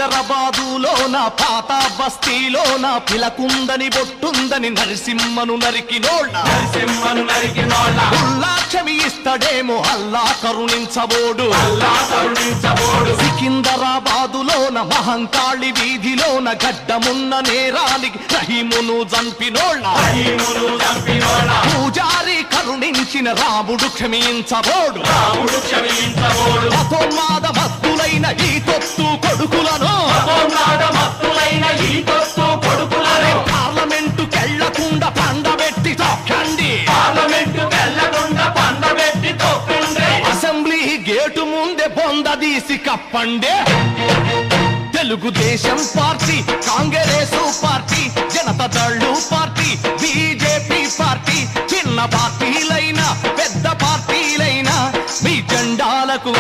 హైదరాబాదులోన పాత బస్తీలోన పిలకుందని బొట్టుందని నరసింహను నరికినోళ్ళ ఉల్లాక్షమి ఇస్తడేమో అల్లా కరుణించబోడు సికింద్రాబాదులోన మహంకాళి వీధిలోన గడ్డమున్న నేరానికి రహీమును చంపినోళ్ళ పూజారి కరుణించిన రాముడు క్షమించబోడు అతోన్మాద మత్తులైన ఈ తొత్తు కొడుకులను పార్లమెంటు కెళ్లకుండా పండబెట్టి తొక్కండి అసెంబ్లీ గేటు ముందే బొందదీసి కప్పండి Telugu Desam party Congress party Janata Dal party BJP party చిన్న పార్టీలైనా పెద్ద పార్టీలైనా మీ జెండాలకు